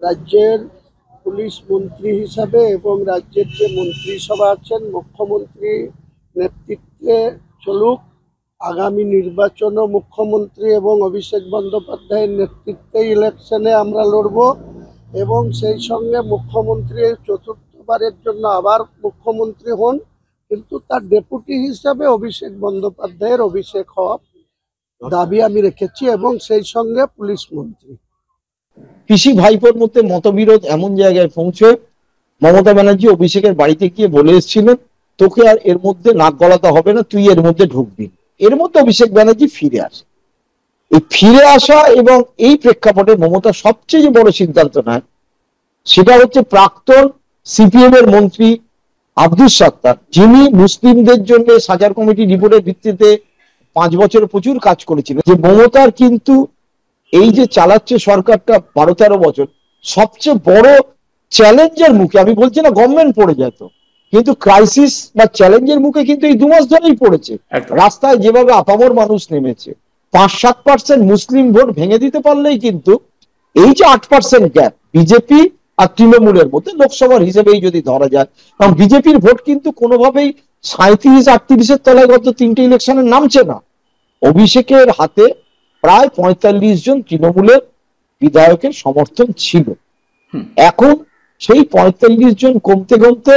রাজ্যের পুলিশ মন্ত্রী হিসাবে এবং রাজ্যের যে মন্ত্রিসভা আছেন মুখ্যমন্ত্রী নেতৃত্বে চলুক। আগামী নির্বাচনও মুখ্যমন্ত্রী এবং অভিষেক বন্দ্যোপাধ্যায়ের নেতৃত্বে ইলেকশনে আমরা লড়ব এবং সেই সঙ্গে মুখ্যমন্ত্রী চতুর্থবারের জন্য আবার মুখ্যমন্ত্রী হন, কিন্তু তার ডেপুটি হিসাবে অভিষেক বন্দ্যোপাধ্যায়ের অভিষেক হওয়ার দাবি আমি রেখেছি এবং সেই সঙ্গে পুলিশ মন্ত্রী। পিসি ভাইপোর মধ্যে মতবিরোধ এমন জায়গায় পৌঁছে মমতা ব্যানার্জি অভিষেকের বাড়িতে গিয়ে বলে এসেছিলেন, তোকে আর এর মধ্যে নাক গলাতে হবে না, তুই এর মধ্যে ঢুকবি। এর মধ্যে অভিষেক ব্যানার্জি ফিরে আসে। এই ফিরে আসা এবং এই প্রেক্ষাপটে মমতা সবচেয়ে যে বড় সিদ্ধান্ত নেয় সেটা হচ্ছে প্রাক্তন সিপিএম এর মন্ত্রী আব্দুস সাত্তার, যিনি মুসলিমদের জন্য সাজার কমিটি রিপোর্টের ভিত্তিতে 5 বছর প্রচুর কাজ করেছিলেন, যে মমতার কিন্তু এই যে চালাচ্ছে সরকারটা 12-13 বছর সবচেয়ে বড় চ্যালেঞ্জের মুখে, আমি বলছি না গভর্নমেন্ট পড়ে যেত, কিন্তু ক্রাইসিস বা চ্যালেঞ্জের মুখে কিন্তু এই 2 মাস ধরেই পড়েছে। রাস্তায় যেভাবে আপামর মানুষ নেমেছে, 5-7% মুসলিম ভোট ভেঙে দিতে পারলেই কিন্তু এই যে 8% গ্যাপ বিজেপি আর তৃণমূলের মধ্যে লোকসভার হিসেবেই যদি ধরা যায়, কারণ বিজেপির ভোট কিন্তু কোনোভাবেই 37-38-এর তলায় গত 3টে ইলেকশনে নামছে না। অভিষেকের হাতে প্রায় 45 জন তৃণমূলের বিধায়কের সমর্থন ছিল। এখন সেই 45 জন কমতে কমতে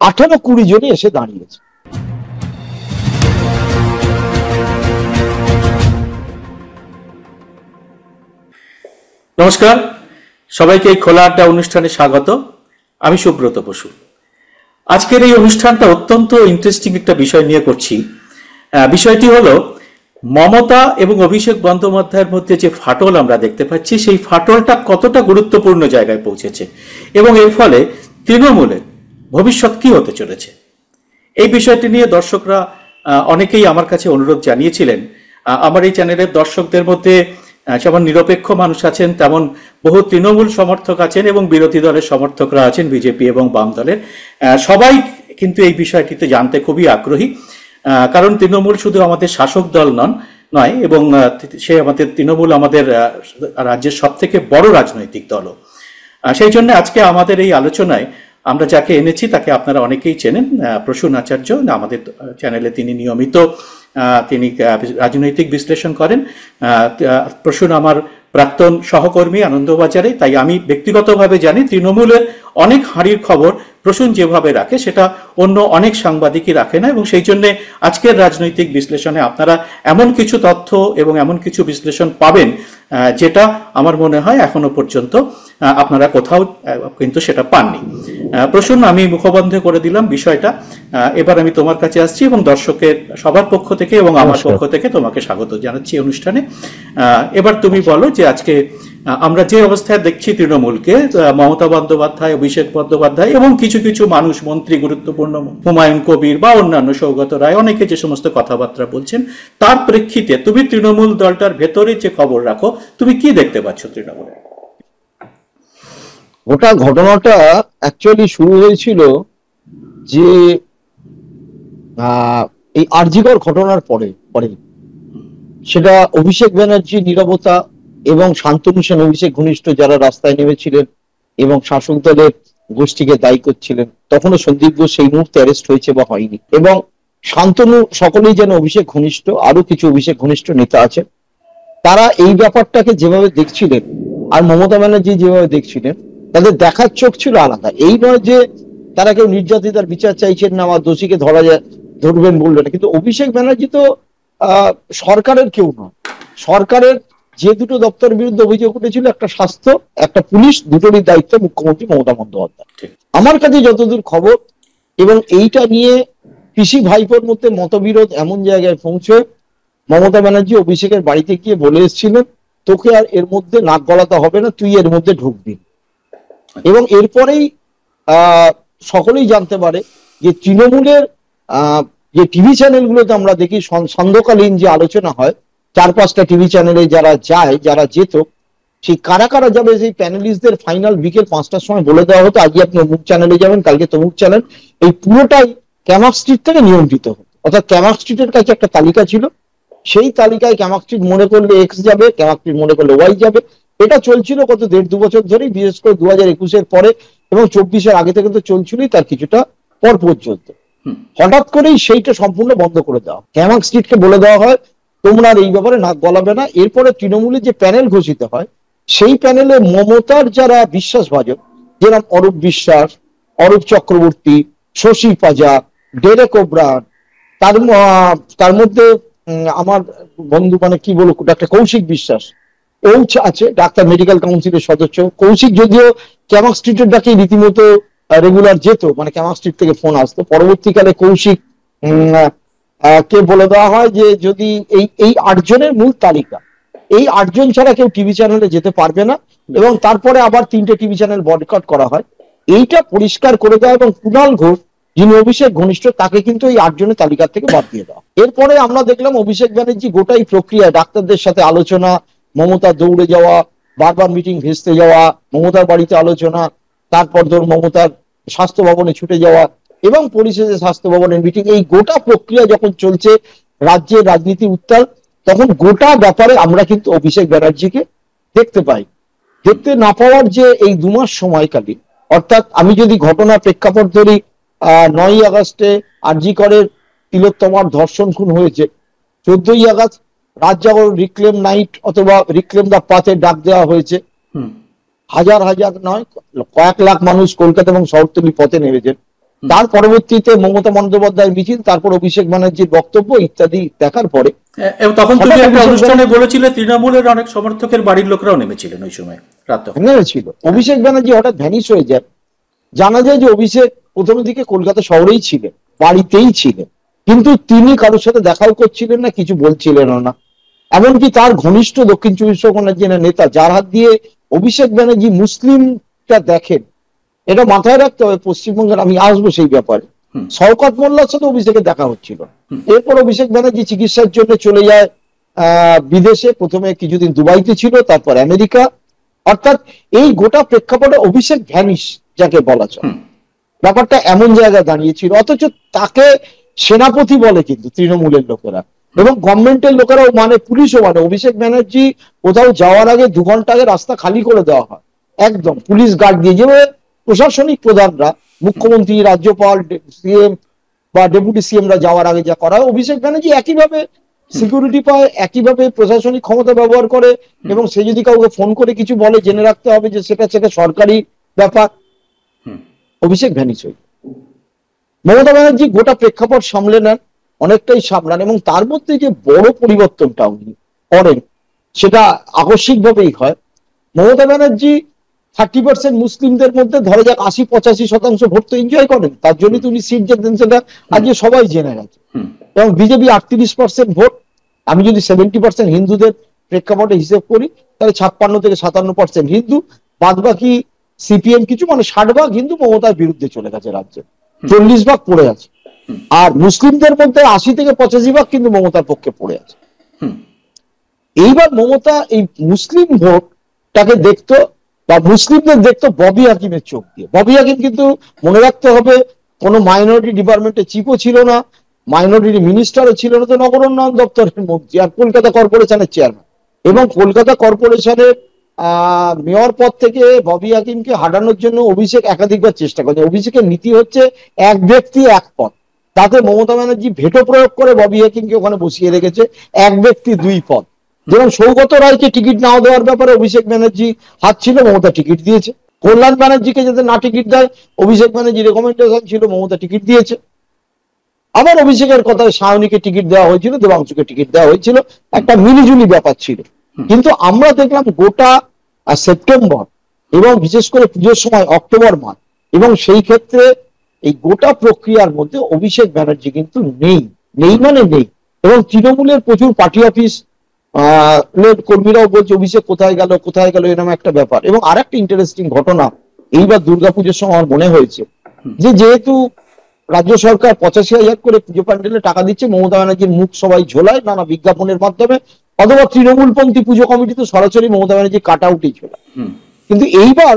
18-20 জনই এসে দাঁড়িয়েছে। নমস্কার, সবাইকে এই খোলা আড্ডা অনুষ্ঠানে স্বাগত। আমি সুব্রত বসু। আজকের এই অনুষ্ঠানটা অত্যন্ত ইন্টারেস্টিং একটা বিষয় নিয়ে করছি। বিষয়টি হলো মমতা এবং অভিষেক বন্দ্যোপাধ্যায়ের মধ্যে যে ফাটল আমরা দেখতে পাচ্ছি, সেই ফাটলটা কতটা গুরুত্বপূর্ণ জায়গায় পৌঁছেছে এবং এর ফলে তৃণমূলের ভবিষ্যৎ কি হতে চলেছে। এই বিষয়টি নিয়ে দর্শকরা অনেকেই আমার কাছে অনুরোধ জানিয়েছিলেন। আমার এই চ্যানেলের দর্শকদের মধ্যে যেমন নিরপেক্ষ মানুষ আছেন, তেমন বহু তৃণমূল সমর্থক আছেন এবং বিরোধী দলের সমর্থকরা আছেন, বিজেপি এবং বাম দলের। সবাই কিন্তু এই বিষয়টিতে জানতে খুবই আগ্রহী, কারণ তৃণমূল শুধু আমাদের শাসক দল নয় এবং তৃণমূল আমাদের রাজ্যের সব থেকে বড় রাজনৈতিক দলও। সেই জন্য আজকে আমাদের এই আলোচনায় আমরা যাকে এনেছি তাকে আপনারা অনেকেই চেনেন, প্রসূন আচার্য। আমাদের চ্যানেলে তিনি নিয়মিত রাজনৈতিক বিশ্লেষণ করেন। প্রসূন আমার প্রাক্তন সহকর্মী আনন্দবাজারে, তাই আমি ব্যক্তিগতভাবে জানি তৃণমূলের অনেক হাঁড়ির খবর প্রসূন যেভাবে রাখে সেটা অন্য অনেক সাংবাদিকই রাখে না, এবং সেই জন্য আজকের রাজনৈতিক বিশ্লেষণে আপনারা এমন কিছু তথ্য এবং এমন কিছু বিশ্লেষণ পাবেন যেটা আমার মনে হয় এখনো পর্যন্ত আপনারা কোথাও কিন্তু সেটা পাননি। প্রসূন, আমি মুখবন্ধ করে দিলাম বিষয়টা। এবার আমি তোমার কাছে আসছি এবং দর্শকের সবার পক্ষ থেকে এবং আমার পক্ষ থেকে তোমাকে স্বাগত জানাচ্ছি অনুষ্ঠানে। এবার তুমি বলো যে আজকে আমরা যে অবস্থায় দেখছি তৃণমূলকে, মমতা বন্দ্যোপাধ্যায়, অভিষেক বন্দ্যোপাধ্যায় এবং কিছু কিছু মানুষ, মন্ত্রী, গুরুত্বপূর্ণ হুমায়ুন কবির বা অন্যান্য, সৌগত রায়, অনেকে যে সমস্ত কথাবার্তা বলছেন, তার প্রেক্ষিতে তুমি তৃণমূল দলটার ভেতরে যে খবর রাখো, তুমি কি দেখতে পাচ্ছ তৃণমূলে? গোটা ঘটনাটা অ্যাকচুয়ালি শুরু হয়েছিল যে এই আরজিকর ঘটনার পরে সেটা অভিষেক ব্যানার্জি নীরবতা এবং শান্তনু সেন, অভিষেক ঘনিষ্ঠ যারা রাস্তায় নেমেছিলেন এবং শাসক দলের গোষ্ঠীকে দায়ী করছিলেন, তখনও সন্দীপ ঘোষ সেই মুহূর্তে অ্যারেস্ট হয়েছে বা হয়নি, এবং শান্তনু সকলেই যেন অভিষেক ঘনিষ্ঠ, আরো কিছু অভিষেক ঘনিষ্ঠ নেতা আছেন, তারা এই ব্যাপারটাকে যেভাবে দেখছিলেন আর মমতা ব্যানার্জি যেভাবে দেখছিলেন, তাদের দেখার চোখ ছিল আলাদা। এই নয় যে তারা কেউ নির্যাতিতার বিচার চাইছেন না বা দোষীকে ধরবেন বলবেন না, কিন্তু অভিষেক ব্যানার্জি তো সরকারের কেউ নয়। সরকারের যে দুটো দপ্তরের বিরুদ্ধে অভিযোগ উঠেছিল, একটা স্বাস্থ্য, একটা পুলিশ, দুটোরই দায়িত্ব মুখ্যমন্ত্রী মমতা বন্দ্যোপাধ্যায়। আমার কাছে যতদূর খবর, এবং এইটা নিয়ে পিসি ভাইপোর মধ্যে মতবিরোধ এমন জায়গায় পৌঁছে মমতা ব্যানার্জি অভিষেকের বাড়িতে গিয়ে বলে এসেছিলেন, তোকে আর এর মধ্যে নাক গলাতে হবে না, তুই এর মধ্যে ঢুকবি। এবং এরপরেই সকলেই জানতে পারে যে তৃণমূলের যে টিভি চ্যানেলগুলোতে আমরা দেখি সান্ধ্যকালীন যে আলোচনা হয়, 4-5টা টিভি চ্যানেলে যারা যেত, সেই কারা কারা যাবে সেই প্যানেলিস্টদের ফাইনাল বিকেল 5টার সময় বলে দেওয়া হতো, আজকে আপনি অমুক চ্যানেলে যাবেন, কালকে তমুক চ্যানেল। এই পুরোটাই ক্যামাক স্ট্রিট থেকে নিয়ন্ত্রিত হতো। অর্থাৎ ক্যামাক স্ট্রিটের কাছে একটা তালিকা ছিল, সেই তালিকায় ক্যামাক স্ট্রিট মনে করলে এক্স যাবে, ক্যামাক স্ট্রিট মনে করলে ওয়াই যাবে, এটা চলছিল গত 1.5-2 বছর ধরেই, বিশেষ করে 2021-এর পরে এবং 24-এর আগে থেকে তো চলছিলই, তার কিছুটা পর পর্যন্ত। হঠাৎ করেই সেইটা সম্পূর্ণ বন্ধ করে দেওয়া, ক্যামাক স্ট্রিটকে বলে দেওয়া হয় তোমরা আর এই ব্যাপারে নাক গলাবে না। এরপরে তৃণমূলের যে প্যানেল ঘোষিত হয়, সেই প্যানেলে মমতার যারা বিশ্বাসভাজন, যেরকম অরূপ বিশ্বাস, অরূপ চক্রবর্তী, শশী পাজা, ডেরেক ওব্রায়ান, তার মধ্যে আমার বন্ধু মানে কি বলবো, ডাক্তার কৌশিক বিশ্বাস ও আছে, ডাক্তার মেডিকেল কাউন্সিলের সদস্য। কৌশিক যদিও ক্যামাক স্ট্রিটের ডাকে রীতিমতো রেগুলার যেত, মানে ক্যামাক স্ট্রিট থেকে ফোন আসতো। পরবর্তীকালে কৌশিক কে বলে দেওয়া হয় যে যদি এই 8 জনের মূল তালিকা, এই 8 জন ছাড়া কেউ টিভি চ্যানেলে যেতে পারবে না, এবং তারপরে আবার 3টে টিভি চ্যানেল বয়কট করা হয়। এইটা পরিষ্কার করে দেওয়া, এবং কুণাল ঘোষ যিনি অভিষেক ঘনিষ্ঠ, তাকে কিন্তু এই 8 জনের তালিকা থেকে বাদ দিয়ে দেওয়া। এরপরে আমরা দেখলাম অভিষেক ব্যানার্জি গোটাই প্রক্রিয়া, ডাক্তারদের সাথে আলোচনা, মমতা দৌড়ে যাওয়া, বারবার মিটিং ভেস্তে যাওয়া, মমতার বাড়িতে আলোচনা, তারপর ধর মমতার স্বাস্থ্য ভবনে ছুটে যাওয়া, এবং পরিশেষে স্বাস্থ্য ভবনের মিটিং। এই গোটা প্রক্রিয়া যখন চলছে, রাজ্যের রাজনীতি উত্তাল, তখন গোটা ব্যাপারে আমরা কিন্তু অভিষেক ব্যানার্জিকে দেখতে পাই। দেখতে না পাওয়ার যে এই 2 মাস সময়কালীন, অর্থাৎ আমি যদি ঘটনার প্রেক্ষাপট ধরি, 9ই আগস্টে আরজি করের তিলোত্তমার ধর্ষণ খুন হয়েছে, 14ই আগস্ট রাত জাগরণ রিক্লেম নাইট অথবা রিক্লেম দা পাথে ডাক দেওয়া হয়েছে। হাজার হাজার নয়, কয়েক লাখ মানুষ কলকাতা এবং শহরতলি পথে নেমেছেন। তার পরবর্তীতে মমতা বন্দ্যোপাধ্যায়ের মিছিল, তারপর অভিষেক ব্যানার্জির বক্তব্য ইত্যাদি দেখার পরে, তখন তুমি একটা অনুষ্ঠানে বলেছিলে তৃণমূলের অনেক সমর্থকের বাড়ির লোকরাও নেমেছিলেন ওই সময় রাত নেমেছিল। অভিষেক ব্যানার্জি হঠাৎ ভ্যানিশ হয়ে যায়। জানা যায় যে অভিষেক প্রথমের দিকে কলকাতা শহরেই ছিলেন, বাড়িতেই ছিলেন, কিন্তু তিনি কারোর সাথে দেখাও করছিলেন না, কিছু বলছিলেন না। এমনকি তার ঘনিষ্ঠ দক্ষিণ 24 পরগনার যে নেতা, যার হাত দিয়ে অভিষেক ব্যানার্জি মুসলিমটা দেখেন, এটা মাথায় রাখতে হবে পশ্চিমবঙ্গের, আমি আসবো সেই ব্যাপারে, শওকত মোল্লার সাথে অভিষেকের দেখা হচ্ছিল। এরপর অভিষেক ব্যানার্জি চিকিৎসার জন্য চলে যায় বিদেশে, প্রথমে কিছুদিন দুবাইতে ছিল, তারপর আমেরিকা। অর্থাৎ এই গোটা প্রেক্ষাপটে অভিষেক ভ্যানিশ যাকে বলা চলে, ব্যাপারটা এমন জায়গায় দাঁড়িয়েছিল। অথচ তাকে সেনাপতি বলে কিন্তু তৃণমূলের লোকেরা, এবং গভর্নমেন্টের লোকেরাও মানে, পুলিশও মানে। অভিষেক ব্যানার্জি কোথাও যাওয়ার আগে 2 ঘন্টা আগে রাস্তা খালি করে দেওয়া হয়, একদম পুলিশ গার্ড দিয়ে। যেভাবে প্রশাসনিক প্রধানরা, মুখ্যমন্ত্রী, রাজ্যপাল, সিএম বা ডেপুটি সিএমরা যাওয়ার আগে যা করা হয়, অভিষেক ব্যানার্জি একইভাবে সিকিউরিটি পায়, একইভাবে প্রশাসনিক ক্ষমতা ব্যবহার করে, এবং সে যদি কাউকে ফোন করে কিছু বলে, জেনে রাখতে হবে যে সেটা সরকারি ব্যাপার। অভিষেক ভ্যানিশ হয়ে, মমতা ব্যানার্জি গোটা প্রেক্ষাপট সামলে নেন, অনেকটাই সামলান, এবং তার মধ্যে যে বড় পরিবর্তনটা উনি করেন সেটা আকস্মিকভাবেই হয়। মমতা ব্যানার্জি 30% মুসলিমদের মধ্যে ধরে যাক 80-85% ভোট তো এনজয় করেন, তার জন্য উনি সিট যেতেন, সেটা আজকে সবাই জেনে গেছে। এবং বিজেপি 38% ভোট, আমি যদি 70% হিন্দুদের প্রেক্ষাপটে হিসেব করি, তাহলে 56-57% হিন্দু, বাদ বাকি সিপিএম কিছু, মানে 60 ভাগ হিন্দু মমতার বিরুদ্ধে চলে গেছে রাজ্যে, 40 ভাগ পড়ে আছে। আর মুসলিমদের মধ্যে 80-85 ভাগ কিন্তু মমতার পক্ষে পড়ে আছে। এইবার মমতা এই মুসলিম ভোটটাকে দেখতো, বা মুসলিমদের দেখতো ববি হাকিমের চোখ দিয়ে। ববি হাকিম কিন্তু মনে রাখতে হবে কোনো মাইনরিটি ডিপার্টমেন্টের চিফও ছিল না, মাইনরিটি মিনিস্টারও ছিল না, তো নগর উন্নয়ন দপ্তরের মন্ত্রী আর কলকাতা কর্পোরেশনের চেয়ারম্যান। এবং কলকাতা কর্পোরেশনের মেয়র পদ থেকে ববি হাকিমকে হাঁটানোর জন্য অভিষেক একাধিকবার চেষ্টা করেছে। অভিষেকের নীতি হচ্ছে এক ব্যক্তি এক পদ, তাতে মমতা ব্যানার্জি ভেটো প্রয়োগ করে ববি হাকিমকে ওখানে বসিয়ে রেখেছে, এক ব্যক্তি 2 পদ। যেমন সৌগত রায়কে টিকিট না দেওয়ার ব্যাপারে অভিষেক ব্যানার্জি হাত ছিল, মমতা টিকিট দিয়েছে। কল্যাণ ব্যানার্জিকে যাতে না টিকিট দেয়, অভিষেক ব্যানার্জি রেকমেন্ডেশন ছিল, মমতা টিকিট দিয়েছে। আবার অভিষেকের কথায় সায়নীকে টিকিট দেওয়া হয়েছিল, দেবাংশুকে টিকিট দেওয়া হয়েছিল, একটা মিলিজুলি ব্যাপার ছিল। কিন্তু আমরা দেখলাম গোটা সেপ্টেম্বর এবং বিশেষ করে পুজোর সময় অক্টোবর মাস, এবং সেই ক্ষেত্রে এই গোটা প্রক্রিয়ার মধ্যে অভিষেক ব্যানার্জি কিন্তু নেই, মানে নেই। এবং তৃণমূলের প্রচুর পার্টি অফিস কর্মীরাও বলছে অভিষেক কোথায় গেল এরকম একটা ব্যাপার। এবং আর একটা ইন্টারেস্টিং ঘটনা, এইবার দুর্গাপুজোর সময় আমার মনে হয়েছে যে যেহেতু রাজ্য সরকার 85,000 করে পুজো প্যান্ডেলে টাকা দিচ্ছে, মমতা ব্যানার্জির মুখ সবাই ঝোলায় নানা বিজ্ঞাপনের মাধ্যমে, অথবা তৃণমূলপন্থী পুজো কমিটি তো সরাসরি মমতা ব্যানার্জির কাট আউটই ঝোলায়। কিন্তু এইবার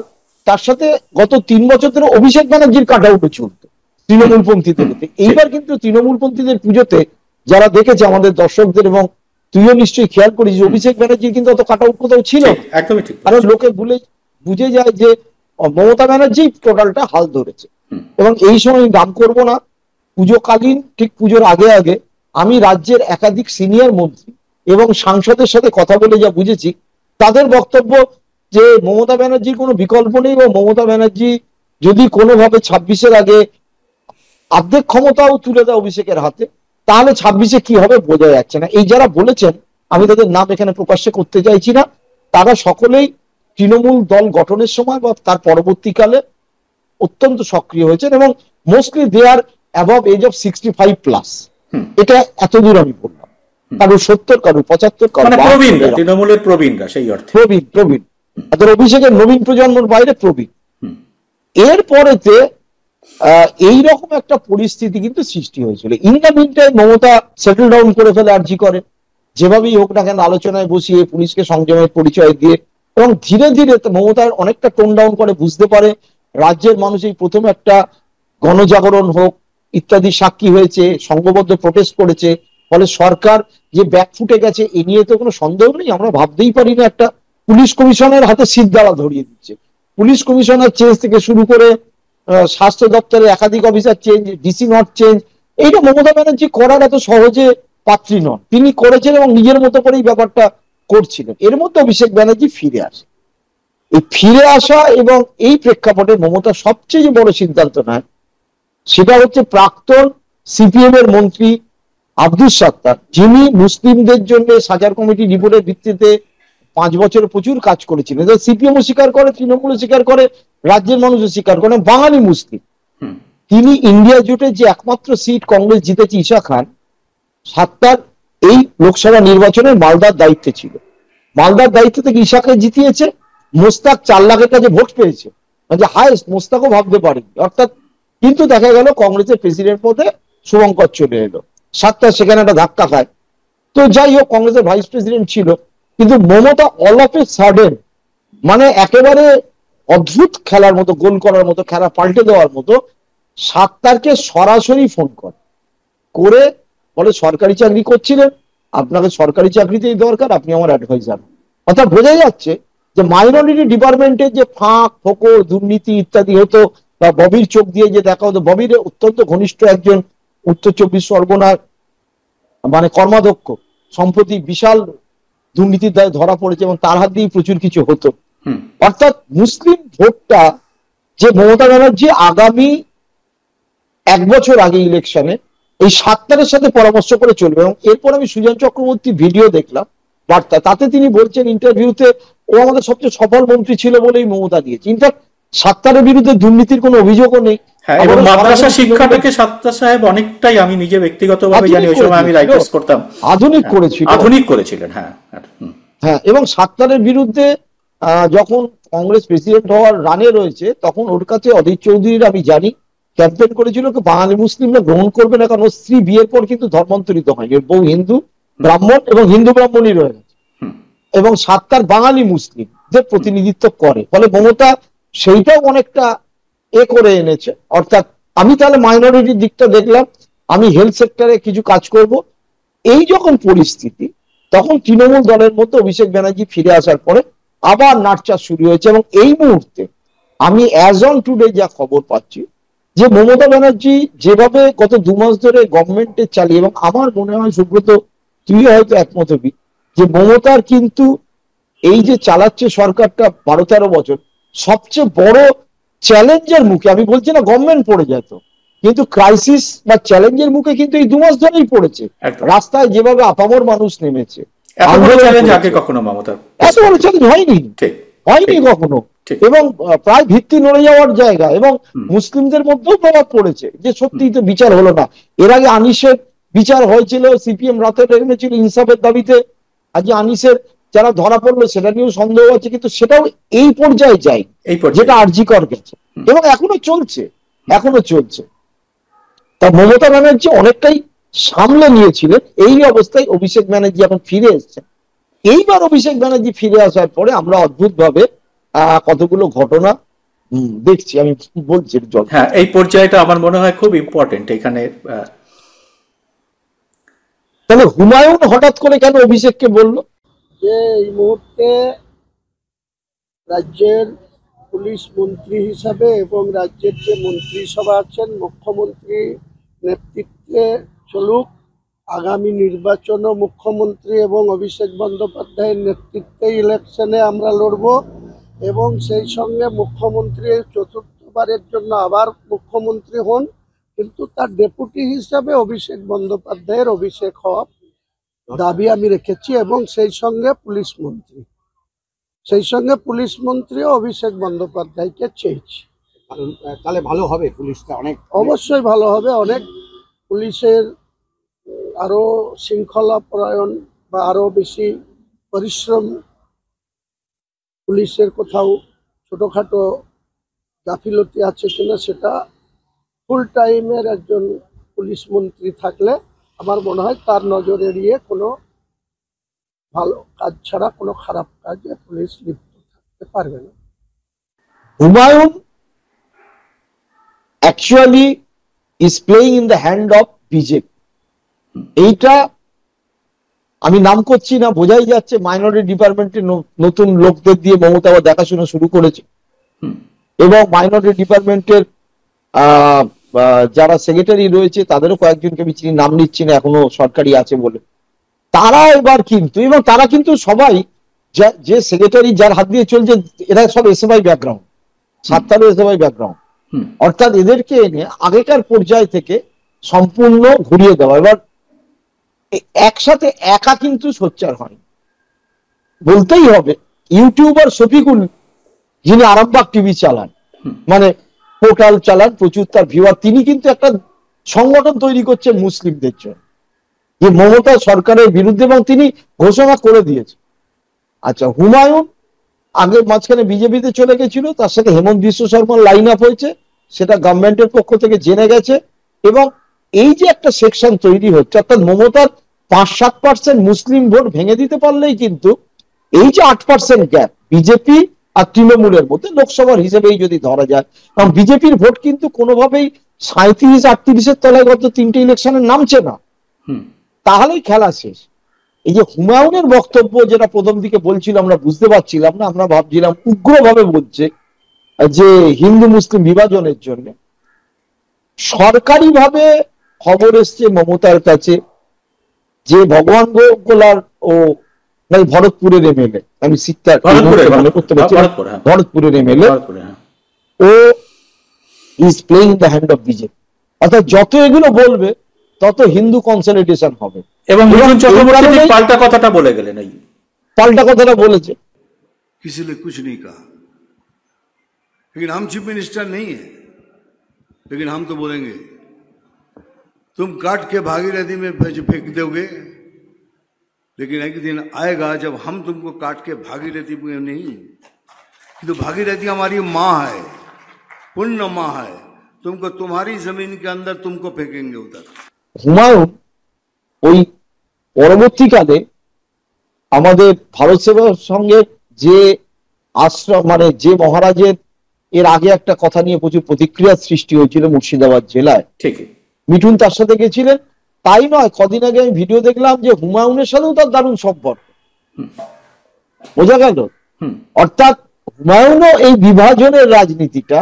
তার সাথে গত 3 বছর ধরে অভিষেক ব্যানার্জির কাট আউটও চলত তৃণমূলপন্থীদের। এইবার কিন্তু তৃণমূলপন্থীদের পুজোতে যারা দেখেছে, আমাদের দর্শকদের এবং তুইও নিশ্চয়ই খেয়াল করিস যে অভিষেক ব্যানার্জি কিন্তু অত কাট আউট কোথাও ছিল ঠিক, একদমই ঠিক কারণ লোকে বুঝে যায় যে মমতা ব্যানার্জি টোটালটা হাল ধরেছে। এবং এই সময় আমি নাম করবো না, পুজোকালীন ঠিক পুজোর আগে আগে আমি রাজ্যের একাধিক সিনিয়র মন্ত্রী এবং সাংসদের সাথে কথা বলে যা বুঝেছি, তাদের বক্তব্য যে মমতা ব্যানার্জির কোনো বিকল্প নেই এবং মমতা ব্যানার্জি যদি কোনোভাবে 26-এর আগে অর্ধেক ক্ষমতাও তুলে দেয় অভিষেকের হাতে, তাহলে 26-এ কি হবে বোঝা যাচ্ছে না। এই যারা বলেছেন, আমি তাদের নাম এখানে প্রকাশ্যে করতে চাইছি না, তারা সকলেই তৃণমূল দল গঠনের সময় বা তার পরবর্তীকালে অত্যন্ত সক্রিয় হয়েছেন এবং mostly they are above age of 65+। এটা এতদূর আমি বললাম, কারো 70, কারো 75, কারো তৃণমূলের প্রবীণরা, সেই অর্থে প্রবীণ তাদের অভিষেকের নবীন প্রজন্মের বাইরে প্রবীণ। এরপরেতে এইরকম একটা পরিস্থিতি কিন্তু সৃষ্টি হয়েছিল। In the mean time Mamata settle down করে ফেলে আরজি করে, যেভাবেই হোক না কেন আলোচনায় বসিয়ে পুলিশকে সংযমের পরিচয় দিয়ে, এবং ধীরে ধীরে মমতার অনেকটা টোন ডাউন করে বুঝতে পারে রাজ্যের মানুষ এই প্রথম একটা গণজাগরণ হোক ইত্যাদি সাক্ষী হয়েছে, সংঘবদ্ধ প্রোটেস্ট করেছে, ফলে সরকার যে ব্যাকফুটে গেছে এ নিয়ে তো কোনো সন্দেহ নেই। আমরা ভাবতেই পারি না একটা পুলিশ কমিশনের হাতে সিদ্ধারা ধরিয়ে দিচ্ছে। পুলিশ কমিশনার চেঞ্জ থেকে শুরু করে স্বাস্থ্য দপ্তরের একাধিক officer change, DC not change, এইটা মমতা ব্যানার্জি করার এত সহজে পাত্রী নন। তিনি করেছেন এবং নিজের মতো করেই ব্যাপারটা করছিলেন। এর মধ্যে অভিষেক ব্যানার্জি ফিরে আসে। এই ফিরে আসা এবং এই প্রেক্ষাপটে মমতা সবচেয়ে যে বড় সিদ্ধান্ত নেয় সেটা হচ্ছে প্রাক্তন সিপিএম এর মন্ত্রী আব্দুস সাত্তার, যিনি মুসলিমদের জন্য সাজার কমিটি রিপোর্টের ভিত্তিতে 5 বছর প্রচুর কাজ করেছিলেন। সিপিএমও স্বীকার করে, তৃণমূলও স্বীকার করে, রাজ্যের মানুষও স্বীকার করে, বাঙালি মুসলিম। তিনি ইন্ডিয়া জোটে যে একমাত্র সিট কংগ্রেস জিতেছে ঈশা খান, সাত্তার এই লোকসভা নির্বাচনের মালদার দায়িত্বে ছিল। মালদার দায়িত্ব থেকে ঈশাকে জিতিয়েছে। মোস্তাক 4 লাখের কাছে ভোট পেয়েছে, মানে হাইয়েস্ট মোস্তাকও ভাবতে পারেনি। অর্থাৎ কিন্তু দেখা গেল কংগ্রেসের প্রেসিডেন্ট পদে শুভঙ্কর চলে এলো, সাত্তার সেখানে একটা ধাক্কা খায়। তো যাই হোক, কংগ্রেসের ভাইস প্রেসিডেন্ট ছিল। কিন্তু Mamata all of a sudden, মানে একেবারে অদ্ভুত খেলার মতো, গোল করার মতো, খেলা পাল্টে দেওয়ার মতো সাত্তারকে সরাসরি ফোন করে বলে সরকারি চাকরি করছিলেন, আপনাকে সরকারি চাকরিতেই দরকার, আপনি আমার অ্যাডভাইজার। অর্থাৎ বোঝা যাচ্ছে যে মাইনরিটি ডিপার্টমেন্টের যে ফাঁক ফোকর দুর্নীতি ইত্যাদি হতো বা ববির চোখ দিয়ে যে দেখা হতো, ববির অত্যন্ত ঘনিষ্ঠ একজন উত্তর 24 পরগনার মানে কর্মাধ্যক্ষ সম্প্রতি বিশাল দুর্নীতির দায়ে ধরা পড়েছে এবং তার হাত দিয়ে প্রচুর কিছু হতো। অর্থাৎ মুসলিম ভোটটা যে মমতা ব্যানার্জি আগামী 1 বছর আগে ইলেকশনে এই সাত্তারের সাথে পরামর্শ করে চলবে। এবং এরপর আমি সুজন চক্রবর্তী ভিডিও দেখলাম বার্তা, তাতে তিনি বলছেন ইন্টারভিউতে ও আমাদের সবচেয়ে সফল মন্ত্রী ছিল বলেই মমতা দিয়েছে। ইনফ্যাক্ট সাত্তারের বিরুদ্ধে দুর্নীতির কোনো অভিযোগও নেই। এবং মাদ্রাসা শিক্ষাটাকে সাত্তার সাহেব অনেকটাই, আমি নিজে ব্যক্তিগতভাবে জানি, ওই সময় আমি রাইটার্স করতাম, আধুনিক করেছিলেন। হ্যাঁ, এবং সাত্তারের বিরুদ্ধে যখন কংগ্রেস প্রেসিডেন্ট হওয়ার রানে রয়েছে তখন ওর কাছে অধীর চৌধুরীর আমি জানি ক্যাম্পেইন করেছিল বাঙালি মুসলিমরা গ্রহণ করবে না, কারণ স্ত্রী বিয়ের পর কিন্তু ধর্মান্তরিত হয়নি, ওর বউ হিন্দু ব্রাহ্মণ এবং হিন্দু ব্রাহ্মণই রয়ে গেছে, এবং সাত্তার বাঙালি মুসলিমদের প্রতিনিধিত্ব করে। ফলে মমতা সেইটাও অনেকটা করে এনেছে। অর্থাৎ আমি তাহলে মাইনরিটির দিকটা দেখলাম, আমি হেলথ সেক্টরে কিছু কাজ করব। এই যখন পরিস্থিতি, তখন তৃণমূল দলের মধ্যে অভিষেক ব্যানার্জি ফিরে আসার পরে আবার নাটচার শুরু হয়েছে। এবং এই মুহূর্তে আমি অ্যাজ অন টুডে যা খবর পাচ্ছি যে মমতা ব্যানার্জি যেভাবে গত 2 মাস ধরে গভর্নমেন্টে চালিয়ে, এবং আমার মনে হয় সুব্রত তুই হয়তো একমত হবি যে মমতার কিন্তু এই যে চালাচ্ছে সরকারটা 12-13 বছর, সবচেয়ে বড় চ্যালেঞ্জের মুখে, আমি বলছি না গভর্নমেন্ট পড়ে যেত, কিন্তু ক্রাইসিস বা চ্যালেঞ্জের মুখে কিন্তু এই 2 মাস ধরেই পড়েছে। রাস্তায় যেভাবে আপামর মানুষ নেমেছে, এত বড় চ্যালেঞ্জ আগে কখনো মমতার এত বড় চ্যালেঞ্জ হয়নি কখনো, এবং প্রায় ভিত্তি নড়ে যাওয়ার জায়গা, এবং মুসলিমদের মধ্যেও প্রভাব পড়েছে যে সত্যিই তো বিচার হলো না। এর আগে আনিসের বিচার হয়েছিল, সিপিএম রাতে এনেছিল ইনসাফের দাবিতে, আজকে আনিসের যারা ধরা পড়লো সেটা নিয়েও সন্দেহ আছে, কিন্তু সেটাও এই পর্যায়ে যায় যেটা আরজি কর গেছে, এবং এখনো চলছে। তা মমতা ব্যানার্জি অনেকটাই সামলে নিয়েছিলেন। এই অবস্থায় অভিষেক ব্যানার্জি এখন ফিরে এসেছেন। এইবার অভিষেক ব্যানার্জি ফিরে আসার পরে আমরা অদ্ভুত ভাবে কতগুলো ঘটনা দেখছি, আমি বলছি। এই পর্যায়টা আমার মনে হয় খুব ইম্পর্টেন্ট। এখানে তাহলে হুমায়ুন হঠাৎ করে কেন অভিষেককে বললো? যে এই মুহূর্তে রাজ্যের পুলিশ মন্ত্রী হিসাবে এবং রাজ্যের যে মন্ত্রিসভা আছেন মুখ্যমন্ত্রী নেতৃত্বে চলুক, আগামী নির্বাচনও মুখ্যমন্ত্রী এবং অভিষেক বন্দ্যোপাধ্যায়ের নেতৃত্বে ইলেকশনে আমরা লড়ব এবং সেই সঙ্গে মুখ্যমন্ত্রী চতুর্থবারের জন্য আবার মুখ্যমন্ত্রী হন, কিন্তু তার ডেপুটি হিসাবে অভিষেক বন্দ্যোপাধ্যায়ের অভিষেক হওয়ার দাবি আমি রেখেছি এবং সেই সঙ্গে পুলিশ মন্ত্রীও অভিষেক বন্দ্যোপাধ্যায়কে চেয়েছি। তাহলে ভালো হবে, পুলিশটা অনেক অবশ্যই ভালো হবে, অনেক পুলিশের আরো শৃঙ্খলা পরায়ণ বা আরো বেশি পরিশ্রম, পুলিশের কোথাও ছোটখাটো গাফিলতি আছে কিনা সেটা ফুল টাইমের একজন পুলিশ মন্ত্রী থাকলে আমার মনে হয় তার নজর এড়িয়ে কোনো ভালো কাজ ছাড়া কোনো খারাপ কাজে পুলিশ লিপ্ত থাকতে পারবে না। Humayun actually is playing in the hand of BJP. এইটা আমি নাম করছি না, বোঝাই যাচ্ছে মাইনরিটি ডিপার্টমেন্টের নতুন লোকদের দিয়ে মমতা আবার দেখাশোনা শুরু করেছে এবং মাইনরিটি ডিপার্টমেন্টের যারা সেক্রেটারি রয়েছে তাদেরও কয়েকজনকে আমি চিনি, নাম নিচ্ছি না এখনো সরকারি আছে বলে, তারা এবার কিন্তু, এবং তারা কিন্তু সবাই যে সেক্রেটারি যার হাত দিয়ে চলছে এরা সব এসএফআই ব্যাকগ্রাউন্ড, সাতটারও এসএফআই ব্যাকগ্রাউন্ড, অর্থাৎ এদেরকে এনে আগেকার পর্যায় থেকে সম্পূর্ণ ঘুরিয়ে দেওয়া। এবার একসাথে একা কিন্তু সোচ্চার হয়, বলতেই হবে ইউটিউবার শফিকুল যিনি আরামবাগ টিভি চালান, মানে পোর্টাল চালান, প্রচুর তার ভিউয়ার, তিনি কিন্তু একটা সংগঠন তৈরি করছেন মুসলিমদের জন্য যে মমতা সরকারের বিরুদ্ধে, এবং তিনি ঘোষণা করে দিয়েছে। আচ্ছা, হুমায়ুন আগে মাঝখানে বিজেপিতে চলে গেছিল, তার সাথে হেমন্ত বিশ্ব শর্মার লাইন আপ হয়েছে, সেটা গভর্নমেন্টের পক্ষ থেকে জেনে গেছে, এবং এই যে একটা সেকশন তৈরি হচ্ছে, অর্থাৎ মমতার 5-7% মুসলিম ভোট ভেঙে দিতে পারলেই কিন্তু এই যে 8% গ্যাপ বিজেপি আর তৃণমূলের মধ্যে লোকসভার হিসেবেই যদি ধরা যায়, কারণ বিজেপির ভোট কিন্তু কোনোভাবেই 37-38-এর তলায় গত 3টে ইলেকশনে নামছে না, তাহলেই খেলা শেষ। এই যে হুমায়ুনের বক্তব্য যেটা প্রথম দিকে বলছিল আমরা বুঝতে পারছিলাম না, আমরা ভাবছিলাম উগ্রভাবে বলছে যে হিন্দু মুসলিম বিভাজনের জন্য। সরকারিভাবে খবর এসছে মমতার কাছে যে ভগবান গোলার ও ভরতপুরের এমএলএ, আমি সিটটা মনে করতে পারছি, ভরতপুরের এমএলএ, ও is playing the hand of BJP. অর্থাৎ যত এগুলো বলবে তত হিন্দু কনসলিডেশন হবে, এবং মিঠুন চক্রবর্তী পাল্টা কথাটা বলে গেলেন, এই পাল্টা কথাটা বলেছে। किसी ने कुछ नहीं कहा, लेकिन हम चीफ मिनिस्टर नहीं है, लेकिन हम तो बोलेंगे तुम काट के भागीरथी में फेंक दोगे, लेकिन एक दिन आएगा जब हम तुमको काट के भागीरथी में नहीं, तो भागीरथी हमारी माँ है, पुण्य माँ है, तुमको तुम्हारी जमीन के अंदर तुमको फेंकेंगे उधर। হুমায়ুন ওই পরবর্তীকালে আমাদের ভারত সেবার সঙ্গে যে আশ্রম, মানে যে মহারাজের এর আগে একটা কথা নিয়ে প্রচুর প্রতিক্রিয়া সৃষ্টি হয়েছিল মুর্শিদাবাদ জেলায়, ঠিক মিঠুন তার সাথে গেছিলেন। তাই নয়, কদিন আগে আমি ভিডিও দেখলাম যে হুমায়ুনের সাথেও তার দারুণ সম্পর্ক, বোঝা গেল। অর্থাৎ হুমায়ুনও এই বিভাজনের রাজনীতিটা,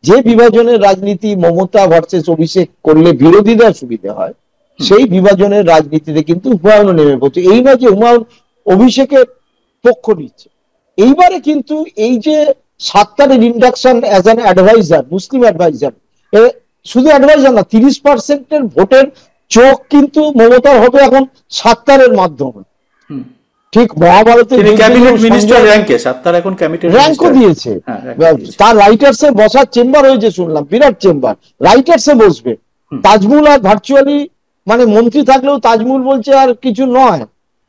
যে বিভাজনের রাজনীতি মমতা ভার্সেস অভিষেক করলে বিরোধীদের সুবিধা হয়, সেই বিভাজনের রাজনীতিতে কিন্তু হুমায়ুনও নেমে পড়ছে। এই নয় যে হুমায়ুন অভিষেকের পক্ষ নিচ্ছে। এইবারে কিন্তু এই যে 7 তারিখ induction as an adviser, Muslim adviser, শুধু অ্যাডভাইজার না, 30% ভোটের চোখ কিন্তু মমতার হবে এখন 7 তারের মাধ্যমে। ঠিক মহাভারতে র্যাঙ্কও দিয়েছে, তার রাইটার্সে বসার চেম্বার হয়েছে শুনলাম, বিরাট চেম্বার, রাইটার্সে বসবে। তাজমুল আর ভার্চুয়ালি মানে মন্ত্রী থাকলেও তাজমুল বলছে আর কিছু নয়,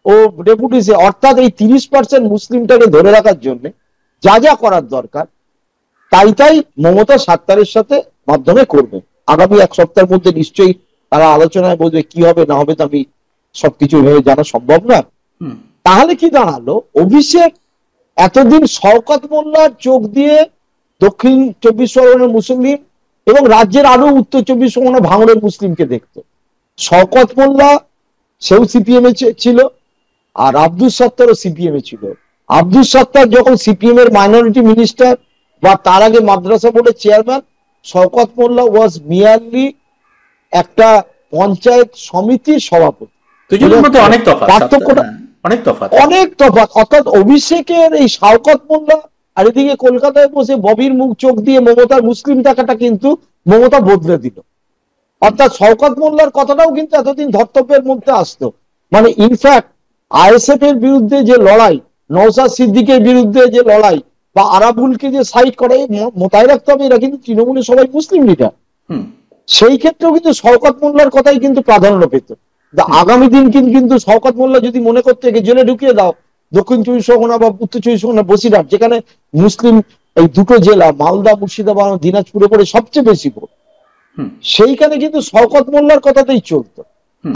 ও ডেপুটি। অর্থাৎ এই 30% মুসলিমটাকে ধরে রাখার জন্য যা যা করার দরকার তাই মমতা 7 তারিখের সাথে মাধ্যমে করবে। আগামী 1 সপ্তাহের মধ্যে নিশ্চয়ই তারা আলোচনায় বলবে, কি হবে না হবে তো আমি সবকিছু ভেবে জানা সম্ভব না। তাহলে কি দাঁড়ালো, অভিষেক এতদিন শওকত মোল্লার চোখ দিয়ে দক্ষিণ 24 পরগনার মুসলিম এবং রাজ্যের আরো উত্তর 24 পরগনা ভাঙড়ের মুসলিমকে দেখতো। শওকত মোল্লা সেও সিপিএম এ ছিল, আর আব্দুল সত্তারও সিপিএম এ ছিল। আব্দুল সত্তার যখন সিপিএম এর মাইনরিটি মিনিস্টার বা তার আগে মাদ্রাসা বোর্ডের চেয়ারম্যান, শওকত মোল্লা ওয়াজ মিয়ারলি একটা পঞ্চায়েত সমিতির সভাপতি। দুজনের মধ্যে অনেক তফাৎ, পার্থক্যটা অনেক তফাৎ। অনেক তফাৎ। অর্থাৎ অভিষেকের এই শওকত মোল্লা আর এদিকে কলকাতায় বসে ববির মুখ চোখ দিয়ে মমতার মুসলিম টাকাটা কিন্তু মমতা বদলে দিল। অর্থাৎ শওকত মোল্লার কথাটাও কিন্তু এতদিন ধর্তব্যের মধ্যে আসতো। মানে ইনফ্যাক্ট আইএসএফ এর বিরুদ্ধে যে লড়াই, নওশাদ সিদ্দিকের বিরুদ্ধে যে লড়াই, বা আরাবুলকে যে সাইড করে, মোতায় রাখতে হবে এরা কিন্তু তৃণমূলের সবাই মুসলিম লিডার। সেই ক্ষেত্রেও কিন্তু শওকত মোল্লার কথাই কিন্তু প্রাধান্য পেত। আগামী দিন কিন্তু শওকত মোল্লা যদি মনে করতে জেলে ঢুকিয়ে দাও দক্ষিণ 24 পরগনা বা উত্তর 24 পরগনা, বসিরহাট, যেখানে মুসলিম এই দুটো জেলা মালদা মুর্শিদাবাদ দিনাজপুরে পড়ে সবচেয়ে বেশি ভোট, সেইখানে কিন্তু শওকত মোল্লার কথাতেই চলতো।